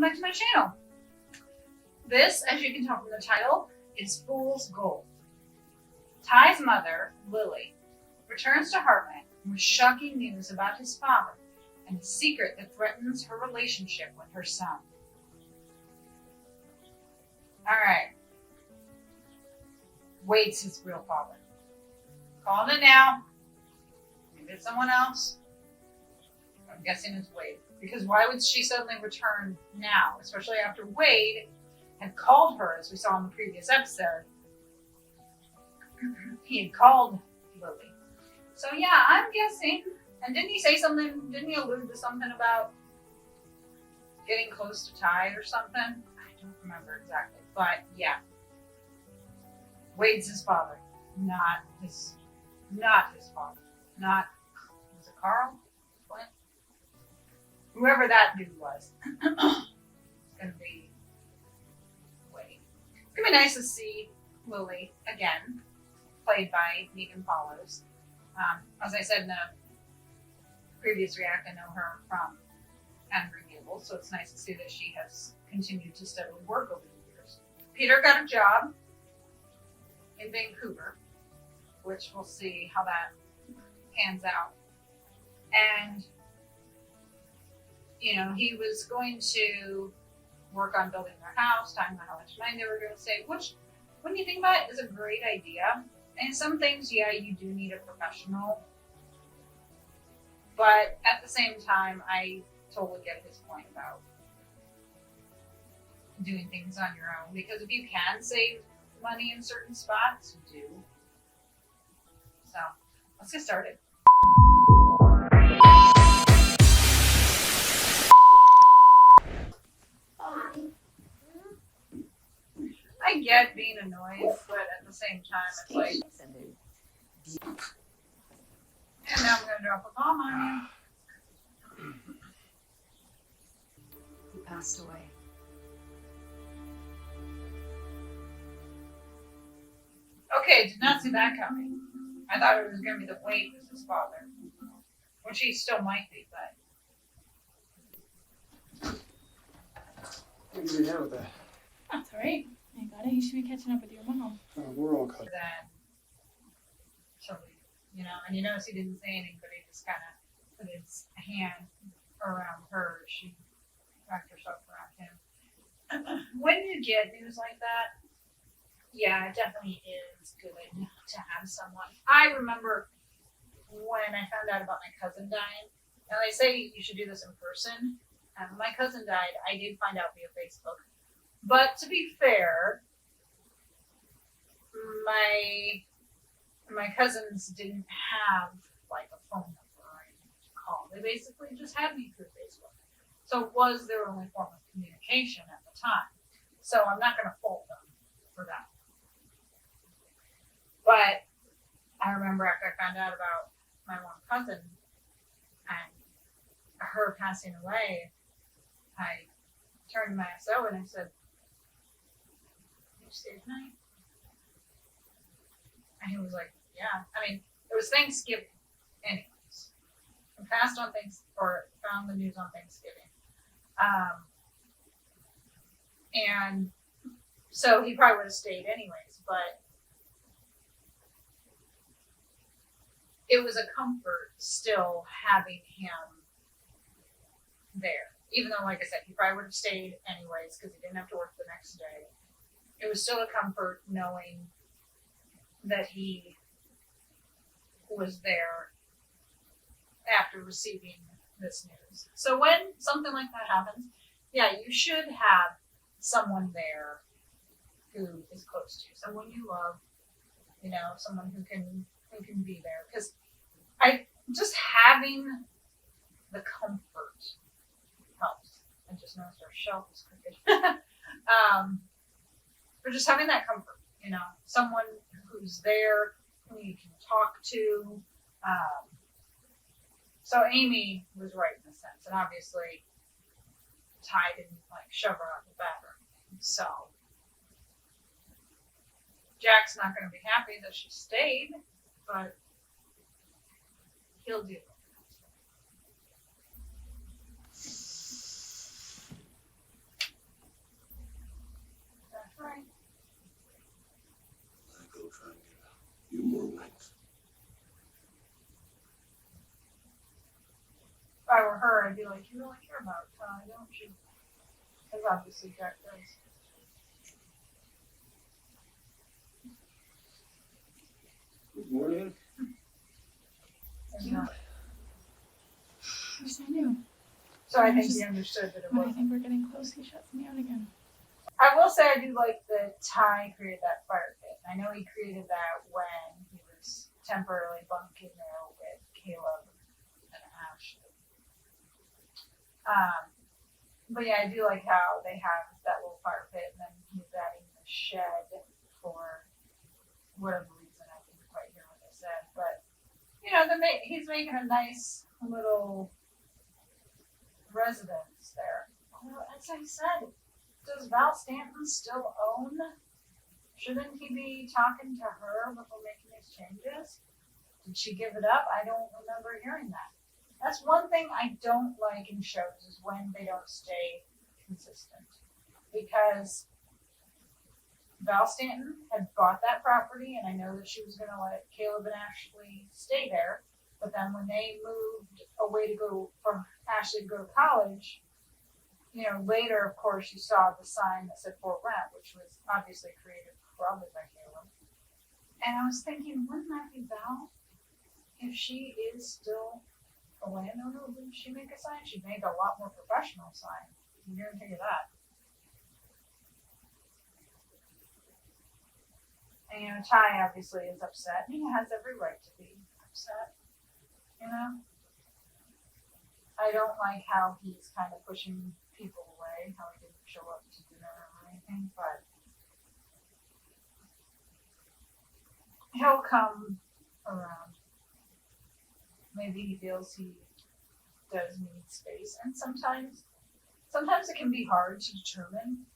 back to my channel. This, as you can tell from the title, is Fool's Gold. Ty's mother, Lily, returns to Heartland with shocking news about his father and a secret that threatens her relationship with her son. Alright. Wade's his real father. Calling it now. Maybe it's someone else. I'm guessing it's Wade. Because why would she suddenly return now? Especially after Wade had called her, as we saw in the previous episode. He had called Lily. So yeah, I'm guessing. And didn't he say something? Didn't he allude to something about getting close to Ty or something? I don't remember exactly. But yeah. Wade's his father. Not his father. Not, was it Carl? What? Whoever that dude was. It's gonna be Wade. It's gonna be nice to see Lily again, played by Megan Follows. As I said in the previous react, I know her from Green Gables, so it's nice to see that she has continued to steadily work over the years. Peter got a job in Vancouver, which we'll see how that pans out. And, you know, he was going to work on building their house, talking about how much money they were going to save, which, when you think about it, is a great idea. And some things, yeah, you do need a professional. But at the same time, I totally get his point about doing things on your own. Because if you can save money in certain spots, do. So, let's get started. I get being annoyed, but at the same time, it's like, and now I'm going to drop a bomb on you. He passed away. Okay, did not see that coming. I thought it was going to be the Wade was his father, which he still might be, but. What do you have with that? That's alright. I got it. You should be catching up with your mom. We're all cut. Then, so, you know, and you notice he didn't say anything, but he just kind of put his hand around her. She wrapped herself around him. When you get news like that, yeah, it definitely is good to have someone. I remember when I found out about my cousin dying. Now they say you should do this in person. My cousin died. I did find out via Facebook. But to be fair, my cousins didn't have like a phone number or anything to call. They basically just had me through Facebook. So it was their only form of communication at the time. So I'm not going to fault them for that. But I remember after I found out about my one cousin and her passing away, I turned to my SO and I said, "Did you stay tonight?" And he was like, "Yeah." I mean, it was Thanksgiving anyways. I passed on found the news on Thanksgiving. And so he probably would have stayed anyways, but it was a comfort still having him there. Even though, like I said, he probably would have stayed anyways because he didn't have to work the next day. It was still a comfort knowing that he was there after receiving this news. So when something like that happens, yeah, you should have someone there who is close to you, someone you love, you know, someone who can be there. Because just having the comfort helps. I just noticed our shelf is crooked. But just having that comfort, you know, someone who's there, who you can talk to. So Amy was right in a sense, and obviously Ty didn't like shove her out the bed or anything. So Jack's not going to be happy that she stayed, but he'll do it. like, you really care about Ty, don't you? Because obviously Jack does. Good morning. And, Yes, I knew. so I think he understood that it When I wasn't. think we're getting close, he shuts me out again. I will say I do like that Ty created that fire pit. I know he created that when he was temporarily bunking there with Caleb and Ashley. But yeah, I do like how they have that little fire pit and then he's adding the shed for whatever reason. I didn't quite hear what they said. But, you know, he's making a nice little residence there. Well, as I said, does Val Stanton still own? Shouldn't he be talking to her before making these changes? Did she give it up? I don't remember hearing that. That's one thing I don't like in shows is when they don't stay consistent. Because Val Stanton had bought that property, and I know that she was going to let Caleb and Ashley stay there. But then when they moved away to go from Ashley to go to college, you know, later, of course, you saw the sign that said Fort Rent, which was obviously created probably by Caleb. And I was thinking, wouldn't that be Val? If she is still a landowner, wouldn't she make a sign? She'd make a lot more professional sign. I guarantee you that. And, you know, Ty obviously is upset. He has every right to be upset. You know? I don't like how he's kind of pushing people away, how he didn't show up to dinner or anything, but he'll come around. Maybe he feels he does need space, and sometimes it can be hard to determine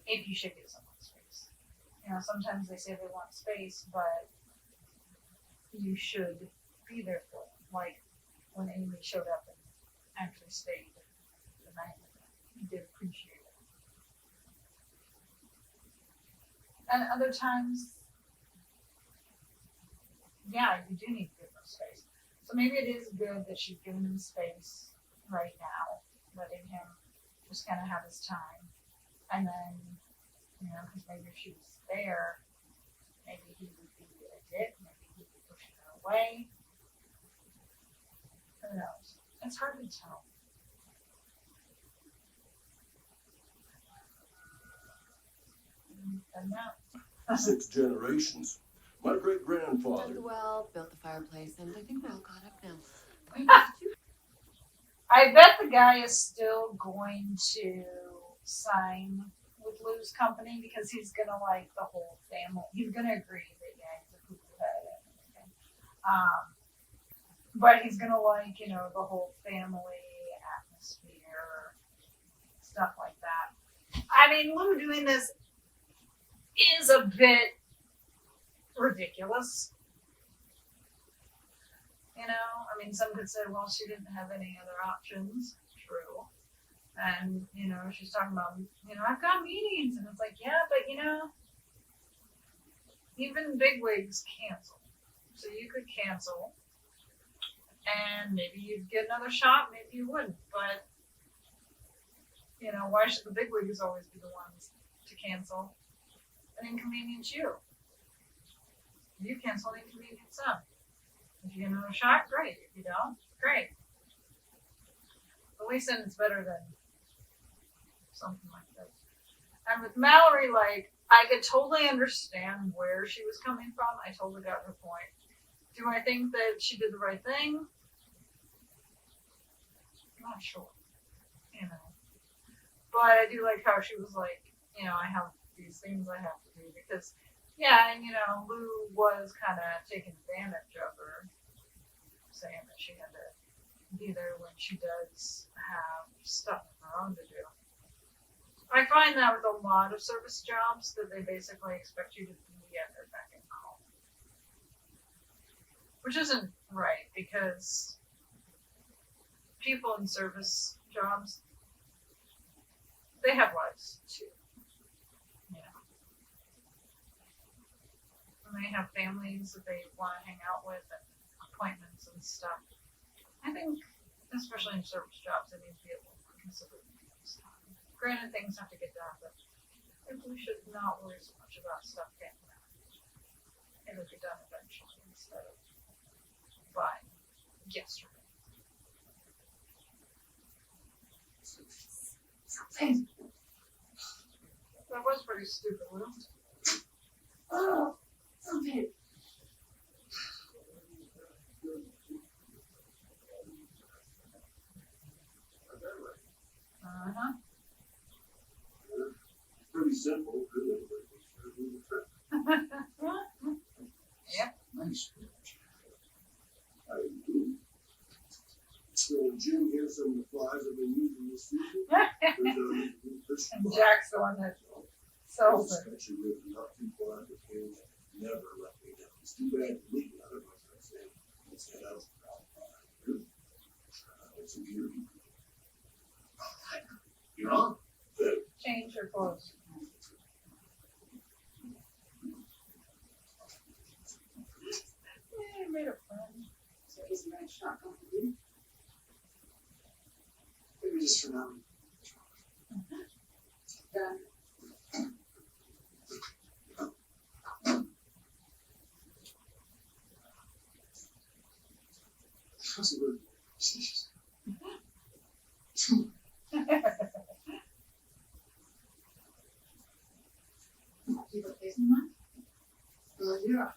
if you should give someone space. You know, sometimes they say they want space, but you should be there for them. Like when Amy showed up and actually stayed the night with them. You did appreciate it. And other times, yeah, you do need to give them space. So maybe it is good that she's giving him space right now, letting him just kind of have his time. And then, you know, because maybe if she was there, maybe he would be a dick, maybe he'd be pushing her away. Who knows? It's hard to tell. And now, 6 generations. My great-grandfather. Dug the well, built the fireplace, and I think we're all caught up now. I bet the guy is still going to sign with Lou's company because he's gonna like the whole family. He's gonna agree that yeah, he's a cuckoo head and everything. But he's gonna like, you know, the whole family atmosphere, stuff like that. I mean, Lou doing this is a bit ridiculous. You know, I mean, some could say, well, she didn't have any other options. True. And, you know, she's talking about, you know, I've got meetings. And it's like, yeah, but, you know, even bigwigs cancel. So you could cancel. And maybe you'd get another shot, maybe you wouldn't. But, you know, why should the bigwigs always be the ones to cancel and inconvenience you? You cancel and inconvenience them. If you get another shot, great. If you don't, great. At least then it's better than something like this. And with Mallory, like, I could totally understand where she was coming from. I totally got her point. Do I think that she did the right thing? Not sure. You know. But I do like how she was like, you know, I have these things I have to do because, yeah, and you know, Lou was kind of taking advantage of her, saying that she had to be there when she does have stuff of her own to do. I find that with a lot of service jobs that they basically expect you to be at their beck and call. Which isn't right because people in service jobs, they have lives too. You know. And they have families that they want to hang out with and appointments and stuff. I think especially in service jobs, it needs to be a little more considerate. Granted, things have to get done, but I think we should not worry so much about stuff getting done. It'll get done eventually instead of by yesterday. That was pretty stupid, wasn't it? Oh, something. Uh-huh. Pretty simple, really, but we sure do the trick. Yeah. Nice. I do. So Jim, here's some of the flies I've been using this season. And Jack's the one that sells it. Especially with not too far for kids, never let me down. It's too bad to leave, otherwise I'd say, let's head out. It's a beauty. You're on. Change your clothes. Yeah, I made a friend. So he's a red shotgun for you. Maybe just for now. Done. How's it work? You got this in mind? Yeah.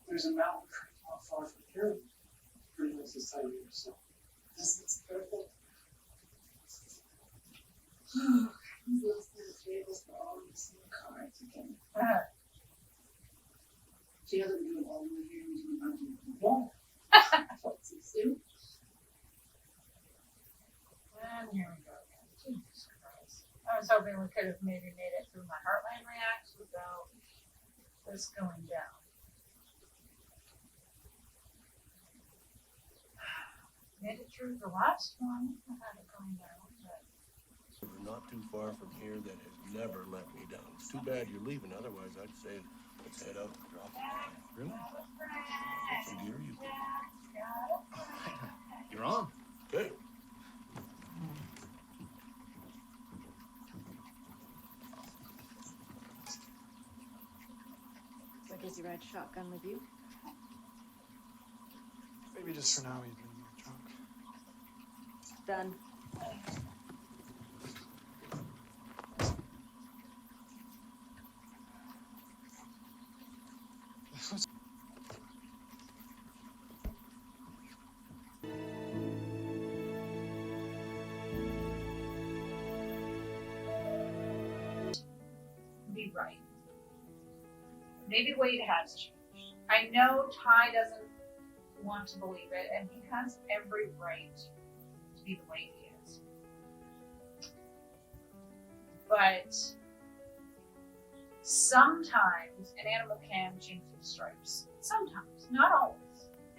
There's a mountain creek not far from here. Pretty nice this time of year, so. This looks perfect. When's the last time the three of us were all in the same car together? Do you know that we're doing all the way here and doing mountain? No. What's it soon? And here we go again. Jesus Christ. I was hoping we could have maybe made it through my Heartland reacts without this going down. Made it through the last one without it going down, but We're not too far from here that has never let me down. It's too bad you're leaving, otherwise I'd say let's head out and drop it. Really? Get some gear you can. You're on. Okay. So I guess you ride shotgun with you? Maybe just for now you'd leave me drunk. Done. be right. Maybe Wade has changed. I know Ty doesn't want to believe it, and he has every right to be the way he is. But sometimes an animal can change its stripes. Sometimes, not always.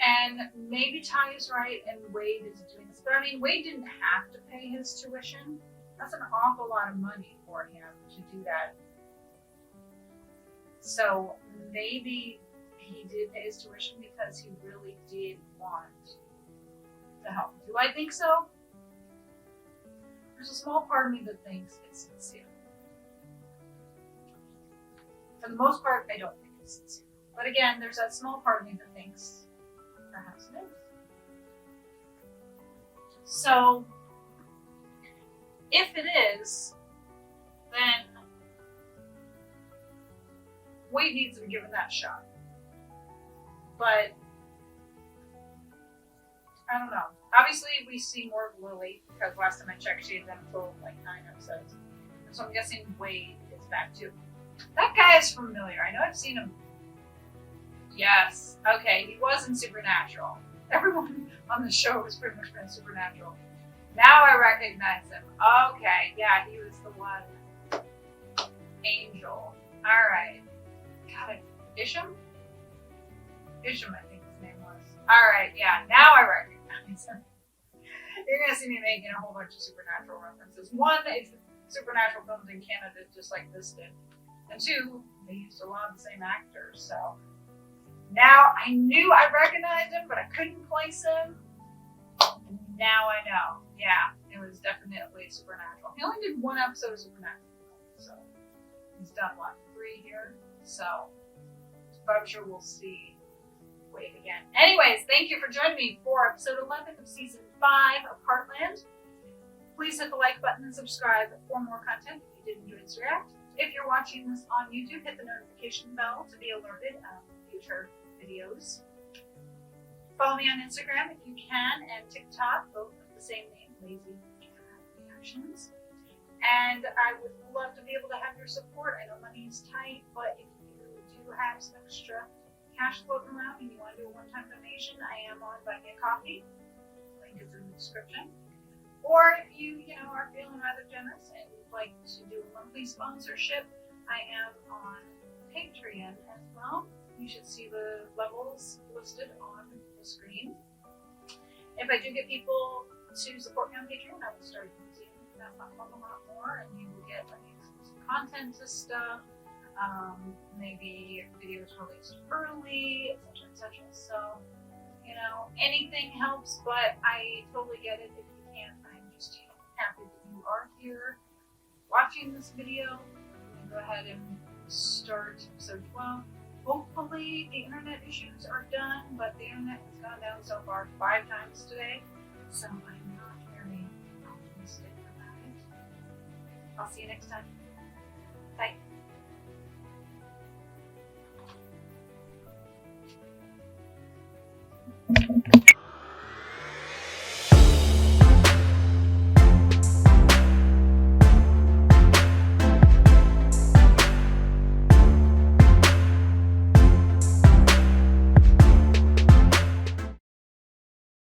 And maybe Ty is right and Wade is doing this. But I mean, Wade didn't have to pay his tuition. That's an awful lot of money for him to do that. So maybe he did pay his tuition because he really did want to help. Do I think so? There's a small part of me that thinks it's sincere. For the most part, I don't think it's sincere. But again, there's that small part of me that thinks perhaps it is. So, if it is, then Wade needs to be given that shot. But I don't know. Obviously, we see more of Lily because last time I checked, she had been told like 9 episodes. So I'm guessing Wade is back too. That guy is familiar. I know I've seen him. Yes. Okay, he was in Supernatural. Everyone on the show has pretty much been Supernatural. Now I recognize him. Okay, yeah, he was the one. Angel. Alright. God, Isham? Isham, I think his name was. Alright, yeah, now I recognize him. You're gonna see me making a whole bunch of Supernatural references. One, it's Supernatural filmed in Canada just like this did. And two, they used a lot of the same actors, so Now I knew I recognized him, but I couldn't place him. Now I know. Yeah, it was definitely Supernatural. He only did one episode of Supernatural, so he's done what, 3 here. So, but I'm sure we'll see Wade again. Anyways, thank you for joining me for episode 11 of season 5 of Heartland. Please hit the like button and subscribe for more content if you did enjoy this react. If you're watching this on YouTube, hit the notification bell to be alerted of future videos. Follow me on Instagram if you can, and TikTok, both with the same name, Lazy Cat Reactions. And I would love to be able to have your support. I know money is tight, but if you do have some extra cash floating around and you want to do a one-time donation, I am on Buy Me a Coffee. Link is in the description. Or if you are feeling rather generous and you'd like to do a monthly sponsorship, I am on Patreon as well. You should see the levels listed on the screen. If I do get people to support me on Patreon, I will start using that platform a lot more, and you will get exclusive content to stuff, maybe videos released early, etc. So, anything helps, but I totally get it if you can't. I'm just happy that you are here watching this video. Go ahead and start episode 12. Hopefully the internet issues are done, but the internet has gone down so far 5 times today, so I'm not very optimistic about it. I'll see you next time.